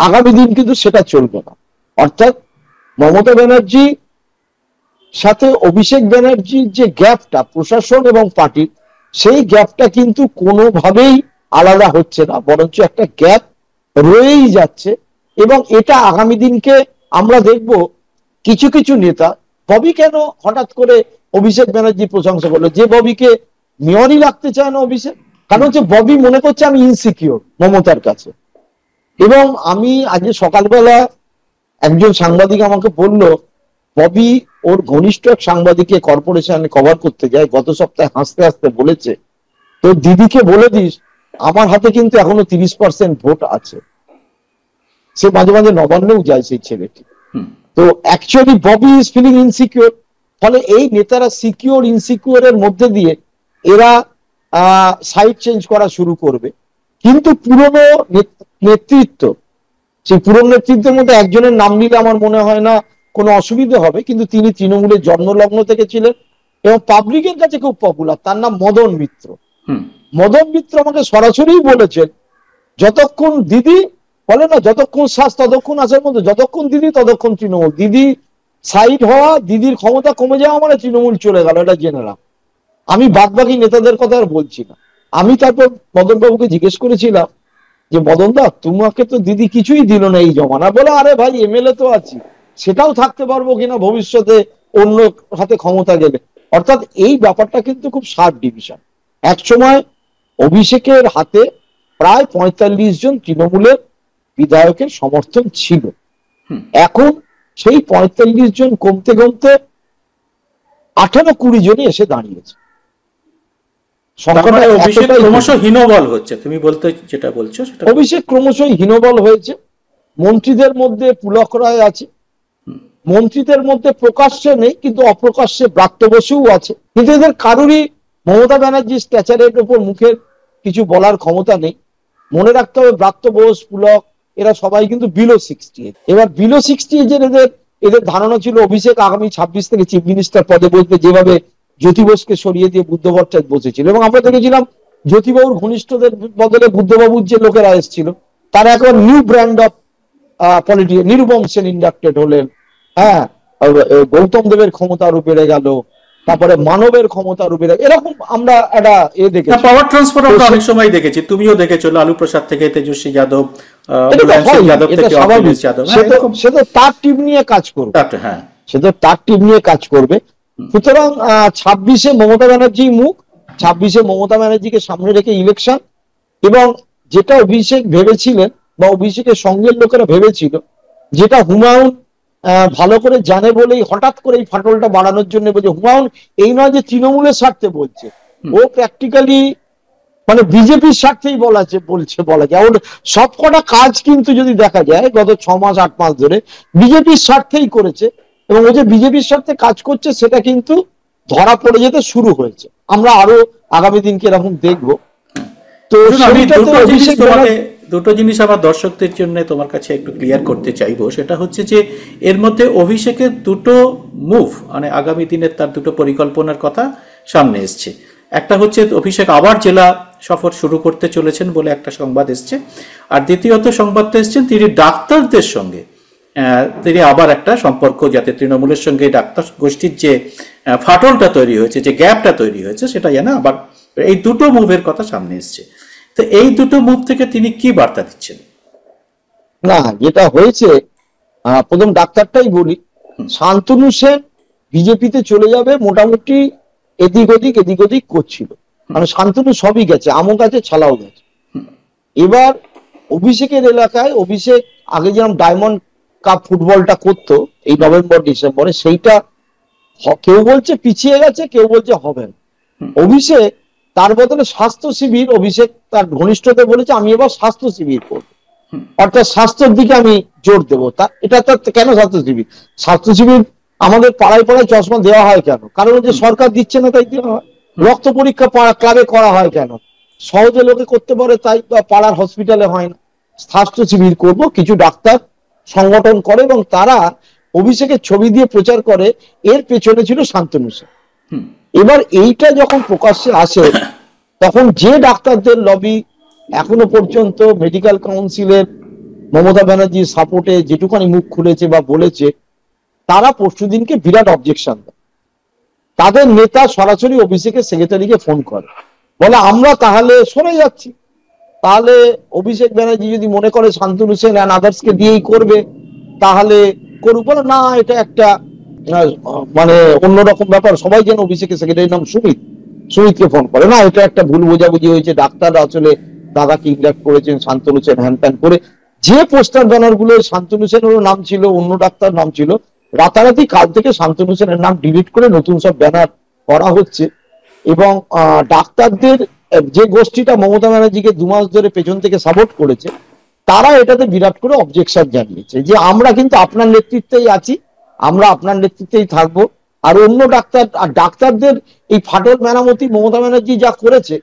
আগামী দিন কিন্তু সেটা চলবে না। অর্থাৎ মমতা ব্যানার্জি সাথে অভিষেক ব্যানার্জির যে গ্যাপটা প্রশাসন এবং পার্টির, সেই গ্যাপটা কিন্তু কোনোভাবেই আলাদা হচ্ছে না, বরঞ্চ একটা গ্যাপ রয়েই যাচ্ছে। এবং এটা আগামী দিনকে আমরা দেখব কিছু কিছু নেতা, ববি কেন হঠাৎ করে অভিষেক ব্যানার্জি প্রশংসা করলো, যে ববিকে মেয়রই রাখতে চায় না অভিষেক, কারণ হচ্ছে ববি মনে করছে আমি ইনসিকিউর মমতার কাছে। এবং আমি আজ সকালবেলা একজন সাংবাদিক আমাকে বলল, ববি ওর ঘনিষ্ঠ এক সাংবাদিককে কর্পোরেশনে কভার করতে যায়, গত সপ্তাহে হাসতে হাসতে বলেছে, তো দিদিকে বলে দিস আমার হাতে কিন্তু এখনো 30% ভোট আছে। সে মাঝে মাঝে নবান্নেও যায় সেই ছেলেটি। তো actually Bobby is feeling insecure. ফলে এই নেতারা সিকিউর ইনসিকিউর এর মধ্যে দিয়ে এরা সাইড চেঞ্জ করা শুরু করবে। কিন্তু পুরনো নেতৃত্ব, সেই পুরনো নেতৃত্বের মধ্যে একজনের নাম নিলে আমার মনে হয় না কোনো অসুবিধা হবে, কিন্তু তিনি তৃণমূলের জন্মলগ্ন থেকে ছিলেন এবং পাবলিকের কাছে খুব পপুলার। তার নাম মদন মিত্র। মদন মিত্র আমাকে সরাসরি বলেছেন, যতক্ষণ দিদি বলে না যতক্ষণ শ্বাস ততক্ষণ আসার মধ্যে, যতক্ষণ দিদি ততক্ষণ তৃণমূল। দিদি সাইড হওয়া, দিদির ক্ষমতা কমে যাওয়া মানে তৃণমূল চলে গেল, এটা জেনে রাখ। আমি বাদবাকি নেতাদের কথা আর বলছি না। আমি তারপর মদন বাবুকে জিজ্ঞেস করেছিলাম যে মদন দা, তোমাকে তো দিদি কিছুই দিল না এই জমানা। বলে আরে ভাই এমএলএ তো আছি, সেটাও থাকতে পারবো কিনা ভবিষ্যতে অন্য হাতে ক্ষমতা গেলে। অর্থাৎ এই ব্যাপারটা কিন্তু খুব শার্প ডিভিশন। এক সময় অভিষেকের হাতে প্রায় 45 জন তৃণমূলের বিধায়কের সমর্থন ছিল, এখন সেই 45 জন কমতে কমতে 18-20 জনই এসে দাঁড়িয়েছে। অভিষেক ক্রমশ হীনবল হচ্ছে, তুমি বলতে যেটা বলছো সেটা। অভিষেক ক্রমশ হীনবল হয়েছে। মন্ত্রীদের মধ্যে পুলক রায় আছে, মন্ত্রীদের মধ্যে প্রকাশ্যে নেই কিন্তু অপ্রকাশ্যে ব্রাত্য বসুও আছে, কিন্তু এদের কারুরই মমতা ব্যানার্জির স্ট্যাচারের উপর মুখের কিছু বলার ক্ষমতা নেই। মনে রাখতে হবে ব্রাত্য বোস, পুলক এরা সবাই কিন্তু বিলো 60। এবার বিলো 60 এজের এদের ধারণা ছিল অভিষেক আগামী 26 থেকে চিফ মিনিস্টার পদে বসবে, যেভাবে জ্যোতি বোসকে সরিয়ে দিয়ে বুদ্ধ ভট্টাচার্য বসেছিল। এবং আমরা দেখেছিলাম জ্যোতিবাবুর ঘনিষ্ঠদের বদলে বুদ্ধবাবুর যে লোকেরা এসেছিল তারা একবার new brand of politics, Nirupam Sen inducted হলেন, হ্যাঁ, গৌতম দেবের ক্ষমতা আরো বেড়ে গেল, তারপরে মানবের ক্ষমতা আরো বেড়ে, এরকম আমরা একটা দেখেছি। পাওয়ার ট্রান্সফার আমরা অনেক সময় দেখেছি, তুমিও দেখেছো, লালু প্রসাদ থেকে তেজস্বী যাদব, সে তো তার টিম নিয়ে কাজ করবে, হ্যাঁ সে তো তার টিম নিয়ে কাজ করবে। সুতরাং 26-এ মমতা ব্যানার্জি মুখ, 26-এ মমতা ব্যানার্জিকে সামনে রেখে ইলেকশন। এবং যেটা অভিষেক ভেবেছিলেন বা অভিষেকের সঙ্গের লোকেরা ভেবেছিল, যেটা হুমায়ুন ভালো করে জানে বলেই হঠাৎ করে এই ফাটলটা বাড়ানোর জন্য বলছে। হুমায়ুন এই নয় যে তৃণমূলের স্বার্থে বলছে, ও প্র্যাকটিক্যালি মানে বিজেপির স্বার্থেই বলা যায়। ওর সবকটা কাজ কিন্তু যদি দেখা যায় গত 6 মাস 8 মাস ধরে বিজেপির স্বার্থেই করেছে, এবং ও যে বিজেপির স্বার্থে কাজ করছে সেটা কিন্তু ধরা পড়ে যেতে শুরু হয়েছে। আমরা আরো আগামী দিনকে এরকম দেখবো। তো দুটো জিনিস আমার দর্শকদের জন্য তোমার কাছে একটু ক্লিয়ার করতে চাইবো, সেটা হচ্ছে যে এর মধ্যে অভিষেকের দুটো মুভ, মানে আগামী দিনের তার দুটো পরিকল্পনার কথা সামনে এসছে। একটা হচ্ছে অভিষেক আবার জেলা সফর শুরু করতে চলেছেন বলে একটা সংবাদ এসছে, আর দ্বিতীয়ত সংবাদটা এসছেন তিনি ডাক্তারদের সঙ্গে তিনি আবার একটা সম্পর্ক, যাতে তৃণমূলের সঙ্গে ডাক্তার গোষ্ঠীর যে ফাটলটা তৈরি হয়েছে, যে গ্যাপটা তৈরি হয়েছে, সেটা যেন আবার, এই দুটো মুভের কথা সামনে এসছে। তো এই দুটো মুভ থেকে তিনি কি বার্তা দিচ্ছেন? না, যেটা হয়েছে প্রথম ডাক্তারটাই বলি, শান্তনু সেন বিজেপিতে চলে যাবে মোটামুটি এদিক ওদিক করছিল, মানে শান্তনু সবই গেছে, আমও গেছে ছালাও গেছে। এবার অভিষেকের এলাকায় অভিষেক আগে যেরকম ডায়মন্ড কাপ ফুটবলটা করতো এই নভেম্বর ডিসেম্বরে, সেইটা কেউ বলছে পিছিয়ে গেছে, কেউ বলছে হবে না। অভিষেক তার বদলে স্বাস্থ্য শিবির, অভিষেক তার ঘনিষ্ঠদের বলেছে আমি এবার স্বাস্থ্য শিবির করবো, অর্থাৎ স্বাস্থ্যের দিকে আমি জোর দেবো। তা এটা তো কেন স্বাস্থ্য শিবির? স্বাস্থ্য শিবির আমাদের পাড়ায় পাড়ায় চশমা দেওয়া হয় কেন? কারণ যে সরকার দিচ্ছে না তাই দেওয়া হয়। রক্ত পরীক্ষা ক্লাবে করা হয় কেন? সহজে লোকে করতে পারে তাই, পাড়ার হসপিটালে হয় না। স্বাস্থ্য শিবির করব, কিছু ডাক্তার সংগঠন করে এবং তারা অভিষেকের ছবি দিয়ে প্রচার করে, এর পেছনে ছিল শান্তনু সেন। এবার এইটা যখন প্রকাশ্যে আসে তখন যে ডাক্তারদের লবি এখনো পর্যন্ত মেডিকেল কাউন্সিলের মমতা ব্যানার্জির সাপোর্টে যেটুখানি মুখ খুলেছে বা বলেছে, তারা পরশুদিনকে বিরাট অবজেকশন দেয়। তাদের নেতা সরাসরি অভিষেকের সেক্রেটারিকে ফোন করে, বলে আমরা তাহলে সরে যাচ্ছি, তাহলে অভিষেক ব্যানার্জি যদি মনে করে শান্তনু সেন অ্যান্ড আদার্সকে দিয়েই করবে তাহলে করুক। বলে না, এটা একটা মানে অন্যরকম ব্যাপার, সবাই যেন অভিষেকের সেক্রেটারির নাম সুমিতকে ফোন করে, না এটা একটা ভুল বোঝাবুঝি হয়েছে, ডাক্তাররা আসলে দাদাকে ইনডাক্ট করেছেন শান্তনু সেন হ্যান ত্যান করে। যে পোস্টার ব্যানার গুলো শান্তনু সেনেরও নাম ছিল, অন্য ডাক্তার নাম ছিল, রাতারাতি কাল থেকে শান্তনু সেনের নাম ডিলিট করে নতুন সব ব্যানার করা হচ্ছে। এবং ডাক্তারদের যে গোষ্ঠীটা মমতা ব্যানার্জিকে 2 মাস ধরে পেছন থেকে সাপোর্ট করেছে, তারা এটাতে বিরাট করে অবজেকশন জানিয়েছে যে আমরা কিন্তু আপনার নেতৃত্বেই আছি, আমরা আপনার নেতৃত্বেই থাকবো। আর অন্য ডাক্তারদের এই ফাটল মেরামতি মমতা ব্যানার্জি যা করেছে,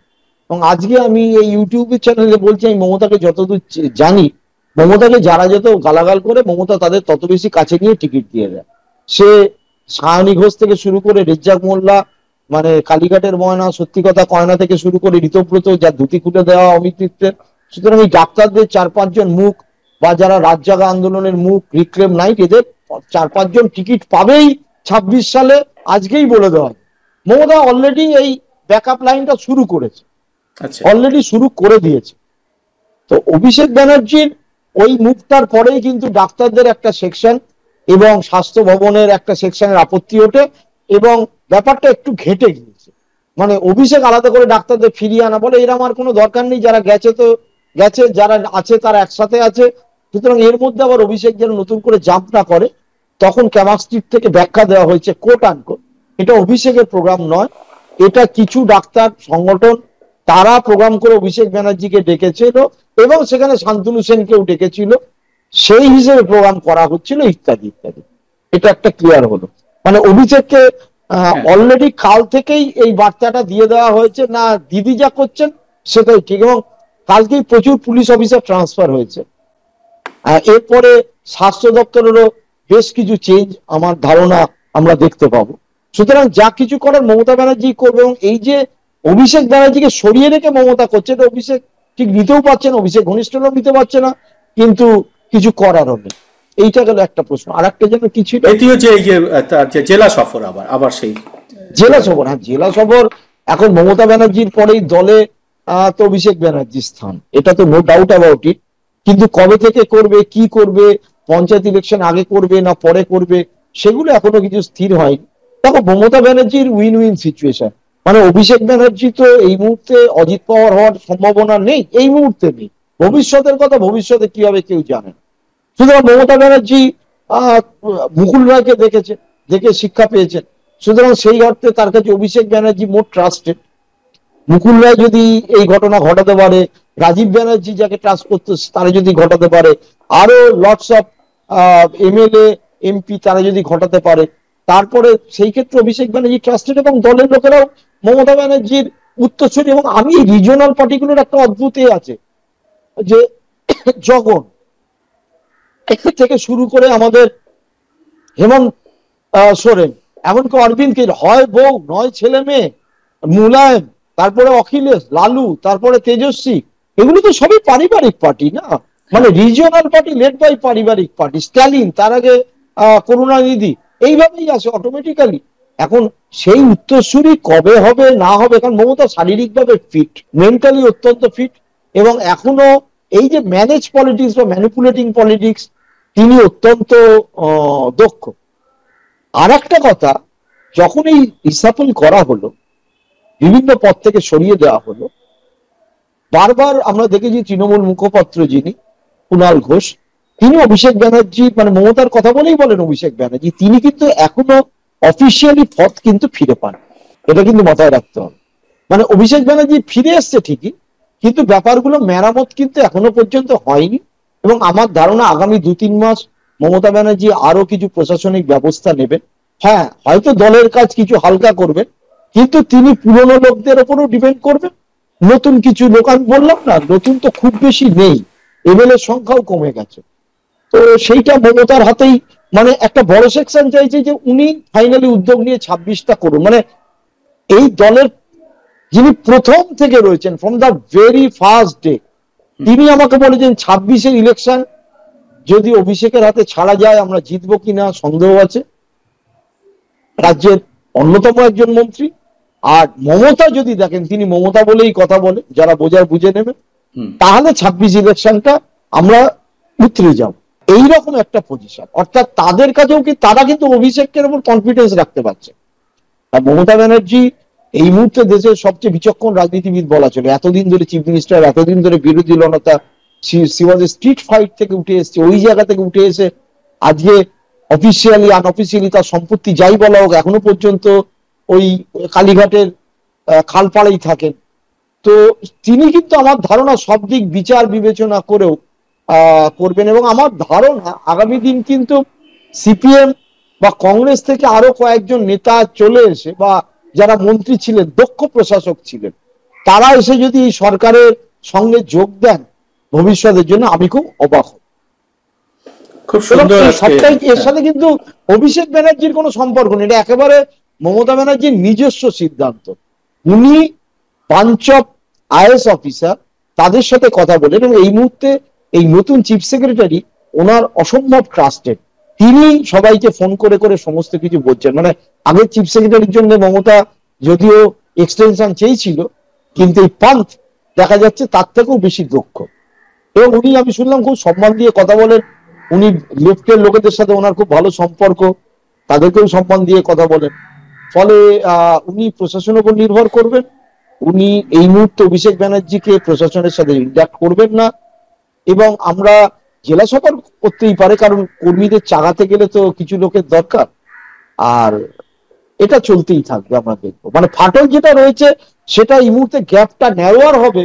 এবং আজকে আমি এই ইউটিউবের চ্যানেলে বলছি, আমি মমতাকে যতদূর জানি, মমতাকে যারা যত গালাগাল করে মমতা তাদের তত বেশি কাছে নিয়ে টিকিট দিয়ে দেয়। সে সায়নী ঘোষ থেকে শুরু করে রেজ্জাক মোল্লা, মানে কালীঘাটের ময়না, সত্যি কথা কয়না থেকে শুরু করে ঋতব্রত, যা ধুতি খুলে দেওয়া অমিত মিত্রের। সুতরাং এই ডাক্তারদের 4-5 জন মুখ, বা যারা রাত জাগা আন্দোলনের মুখ, রিক্লেম নাইট, এদের 4-5 জন টিকিট পাবেই 26 সালে, আজকেই বলে দেওয়া। মমতা অলরেডি এই ব্যাকআপ লাইনটা শুরু করেছে, অলরেডি শুরু করে দিয়েছে। তো অভিষেক ব্যানার্জির ওই মুখটার পরেই কিন্তু ডাক্তারদের একটা সেকশন এবং স্বাস্থ্য ভবনের একটা সেকশনের আপত্তি ওঠে, এবং ব্যাপারটা একটু ঘেটে গিয়েছে। মানে অভিষেক আলাদা করে ডাক্তারদের ফিরিয়ে আনা, বলে এর আমার কোনো দরকার নেই, যারা গেছে তো গেছে, যারা আছে তারা একসাথে আছে। সুতরাং এর মধ্যে আবার অভিষেক যেন নতুন করে জাম্প না করে, তখন ক্যামাস্ট্রিট থেকে ব্যাখ্যা দেওয়া হয়েছে কোট আনকোট, এটা অভিষেকের প্রোগ্রাম নয়, এটা কিছু ডাক্তার সংগঠন তারা প্রোগ্রাম করে অভিষেক ব্যানার্জিকে ডেকেছিল এবং সেখানে শান্তনু সেনকেও ডেকেছিল, সেই হিসেবে প্রোগ্রাম করা হচ্ছিল ইত্যাদি ইত্যাদি। এটা একটা ক্লিয়ার হলো। মানে অভিষেককে অলরেডি কাল থেকেই এই বার্তাটা দিয়ে দেওয়া হয়েছে, না দিদি যা করছেন সেটাই ঠিক। এবং কালকেই প্রচুর পুলিশ অফিসার ট্রান্সফার হয়েছে। এরপরে স্বাস্থ্য দপ্তরেরও বেশ কিছু চেঞ্জ আমার ধারণা আমরা দেখতে পাবো। সুতরাং যা কিছু করার মমতা ব্যানার্জি করবে, এবং এই যে অভিষেক ব্যানার্জিকে সরিয়ে রেখে মমতা করছে, এটা অভিষেক ঠিক নিতেও পারছে না, অভিষেক ঘনিষ্ঠ লোক নিতে পারছে না, কিন্তু কিছু করারও নেই। এইটা গেল একটা প্রশ্ন। আর একটা যেন কিছু জেলা সফর, আবার সেই জেলা সফর। হ্যাঁ, জেলা সফর এখন মমতা ব্যানার্জির পরেই দলে তো অভিষেক ব্যানার্জির স্থান, এটা তো নো ডাউট অ্যাবাউট ইট। কিন্তু কবে থেকে করবে, কি করবে, পঞ্চায়েত ইলেকশন আগে করবে না পরে করবে, সেগুলো এখনো কিছু স্থির হয়নি। দেখো, মমতা ব্যানার্জির উইন উইন সিচুয়েশন, মানে অভিষেক ব্যানার্জি তো এই মুহূর্তে অজিত পাওয়ার হওয়ার সম্ভাবনা নেই, এই মুহূর্তে নেই। ভবিষ্যতের কথা, ভবিষ্যতে কি হবে কেউ জানে না। সুতরাং মমতা ব্যানার্জি মুকুল রায়কে দেখেছে, দেখে শিক্ষা পেয়েছেন। সুতরাং সেই অর্থে তার কাছে অভিষেক ব্যানার্জি মোর ট্রাস্টেড। মুকুল রায় যদি এই ঘটনা ঘটাতে পারে, রাজীব ব্যানার্জি যাকে ট্রাস্ট করতো তারা যদি ঘটাতে পারে, আরো লটস অফ এমএলএ এমপি তারা যদি ঘটাতে পারে, তারপরে সেই ক্ষেত্রে অভিষেক ব্যানার্জি ট্রাস্টেড, এবং দলের লোকেরাও মমতা ব্যানার্জির উত্তরসূরি। এবং আমি রিজিওনাল পার্টিগুলোর একটা অদ্ভুত আছে যে জগন থেকে শুরু করে আমাদের হেমন্ত সোরেন, এমনকি অরবিন্দ কেজরিওয়াল, হয় বউ নয় ছেলে মেয়ে, মুলায়ম, তারপরে অখিলেশ, লালু, তারপরে তেজস্বী, এগুলো তো সবই পারিবারিক পার্টি না, মানে রিজিওনাল পার্টি লেড বাই পারিবারিক পার্টি। স্ট্যালিন, তার আগে করুণানিধি, এইভাবেই আসে অটোমেটিক্যালি। এখন সেই উত্তরসূরি কবে হবে না হবে, কারণ মমতা শারীরিকভাবে ফিট, মেন্টালি অত্যন্ত ফিট, এবং এখনো এই যে ম্যানেজ পলিটিক্স বা ম্যানিপুলেটিং পলিটিক্স তিনি অত্যন্ত দক্ষ। আর একটা কথা, যখন এই রিসাফল করা হলো, বিভিন্ন পদ থেকে সরিয়ে দেওয়া হলো, বারবার আমরা দেখেছি তৃণমূল মুখপাত্র যিনি কুণাল ঘোষ, তিনি অভিষেক ব্যানার্জি মানে মমতার কথা বলেই বলেন অভিষেক ব্যানার্জি, তিনি কিন্তু এখনো অফিসিয়ালি পদ কিন্তু ফিরে পান। এটা কিন্তু মাথায় রাখতে হবে। মানে অভিষেক ব্যানার্জি ফিরে এসছে ঠিকই, কিন্তু ব্যাপারগুলো মেরামত কিন্তু এখনো পর্যন্ত হয়নি। এবং আমার ধারণা আগামী 2-3 মাস মমতা ব্যানার্জি আরো কিছু প্রশাসনিক ব্যবস্থা নেবেন। হ্যাঁ, হয়তো দলের কাজ কিছু হালকা করবেন, কিন্তু তিনি পুরনো লোকদের ওপরও ডিপেন্ড করবেন। নতুন কিছু লোক, আমি বললাম না, নতুন তো খুব বেশি নেই, এমএলএ সংখ্যাও কমে গেছে। তো সেইটা মমতার হাতেই, মানে একটা বড় সেকশন চাইছে যে উনি ফাইনালি উদ্যোগ নিয়ে 26টা করুন। মানে এই দলের যিনি প্রথম থেকে রয়েছেন, from the very first day, তিনি আমাকে বলেছেন 26-এর ইলেকশন যদি অভিষেকের হাতে ছাড়া যায় আমরা জিতবো কিনা সন্দেহ আছে। রাজ্যের অন্যতম একজন মন্ত্রী। আর মমতা যদি দেখেন, তিনি মমতা বলেই কথা বলে, যারা বোঝার বুঝে নেবে, তাহলে 26 ইলেকশনটা আমরা উতরে যাব, এইরকম একটা পজিশন। অর্থাৎ তাদের কাছেও কি, তারা কিন্তু অভিষেকের উপর কনফিডেন্স রাখতে পারছে। আর মমতা ব্যানার্জি এই মুহূর্তে দেশের সবচেয়ে বিচক্ষণ রাজনীতিবিদ বলা চলে। এতদিন ধরে চিফ মিনিস্টার, এতদিন ধরে বিরোধী দলনেতা, স্ট্রিট ফাইট থেকে উঠে এসছে, ওই জায়গা থেকে উঠে এসে আজকে অফিসিয়ালি আনঅফিসিয়ালি তার সম্পত্তি যাই বলা হোক, এখনো পর্যন্ত ওই কালীঘাটের খালপাড়েই থাকেন। তো তিনি কিন্তু আমার ধারণা সব দিক বিচার বিবেচনা করেও করবেন। এবং আমার ধারণা আগামী দিন কিন্তু সিপিএম বা কংগ্রেস থেকে আরো কয়েকজন নেতা চলে এসে, বা যারা মন্ত্রী ছিলেন, দক্ষ প্রশাসক ছিলেন, তারা এসে যদি এই সরকারের সঙ্গে যোগ দেন ভবিষ্যতের জন্য, আমি খুব অবাক হব। খুব সুন্দর। সবটাই এর সাথে কিন্তু অভিষেক ব্যানার্জির কোনো সম্পর্ক নেই, এটা একেবারে মমতা ব্যানার্জির নিজস্ব সিদ্ধান্ত। উনি বাঞ্চ অফ আইএস অফিসার, তাদের সাথে কথা বলেন, এবং এই মুহূর্তে এই নতুন চিফ সেক্রেটারি ওনার অসম্ভব ট্রাস্টেড। তিনি সবাইকে ফোন করে করে সমস্ত কিছু বলছেন। মানে আগের চিফ সেক্রেটারির জন্য মমতা যদিও এক্সটেনশন চেয়েছিল, কিন্তু এই পান্থ দেখা যাচ্ছে তার থেকেও বেশি দক্ষ। এবং উনি, আমি শুনলাম, খুব সম্মান দিয়ে কথা বলেন। উনি লেফটের লোকেদের সাথে ওনার খুব ভালো সম্পর্ক, তাদেরকেও সম্মান দিয়ে কথা বলেন। ফলে উনি প্রশাসনের উপর নির্ভর করবেন। উনি এই মুহূর্তে অভিষেক ব্যানার্জিকে প্রশাসনের সাথে ইন্টাক্ট করবেন না। এবং আমরা জেলা সফর করতেই পারে, কারণ কর্মীদের চাগাতে গেলে তো কিছু লোকের দরকার। আর এটা চলতেই থাকবে, আমরা দেখবো। মানে ফাটল যেটা রয়েছে সেটা এই মুহূর্তে গ্যাপটা ন্যারোয়ার হবে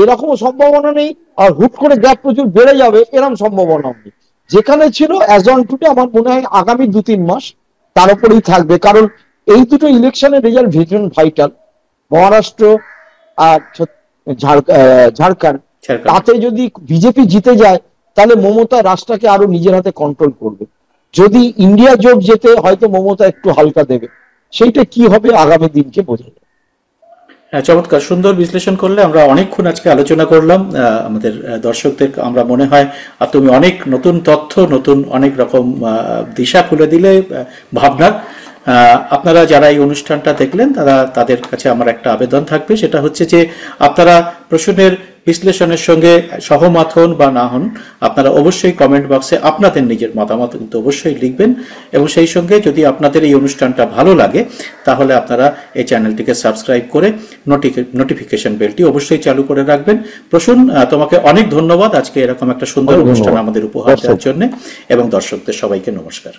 এরকমও সম্ভাবনা নেই, আর হুট করে গ্যাপ প্রচুর বেড়ে যাবে এরকম সম্ভাবনা নেই। যেখানে ছিল অ্যাজ অন টুডে, আমার মনে হয় আগামী 2-3 মাস তার উপরেই থাকবে। কারণ এই দুটো ইলেকশনের রেজাল্ট ভীষণ ভাইটাল। মহারাষ্ট্র আর ঝাড়খণ্ড, তাতে যদি বিজেপি জিতে যায় তাহলে মমতা রাষ্ট্রটাকে আরো নিজের হাতে কন্ট্রোল করবে। যদি ইন্ডিয়া জোট যেতে, হয়তো মমতা একটু হালকা দেবে। সেইটা কি হবে আগামী দিনকে বোঝা যাবে। হ্যাঁ, চমৎকার সুন্দর বিশ্লেষণ করলে। আমরা অনেকক্ষণ আজকে আলোচনা করলাম। আমাদের দর্শকদের আমরা মনে হয় আর তুমি অনেক নতুন তথ্য, নতুন অনেক রকম দিশা খুলে দিলে ভাবনার। আপনারা যারা এই অনুষ্ঠানটা দেখলেন, তাদের কাছে আমার একটা আবেদন থাকবে, সেটা হচ্ছে যে আপনারা প্রশ্নের বিশ্লেষণের সঙ্গে সহমত হন বা না হন, আপনারা অবশ্যই কমেন্ট বক্সে আপনাদের নিজের মতামত কিন্তু অবশ্যই লিখবেন। এবং সেই সঙ্গে যদি আপনাদের এই অনুষ্ঠানটা ভালো লাগে, তাহলে আপনারা এই চ্যানেলটিকে সাবস্ক্রাইব করে নোটিফিকেশন বেলটি অবশ্যই চালু করে রাখবেন। প্রসূন, তোমাকে অনেক ধন্যবাদ আজকে এরকম একটা সুন্দর অনুষ্ঠান আমাদের উপহার দেওয়ার জন্য, এবং দর্শকদের সবাইকে নমস্কার।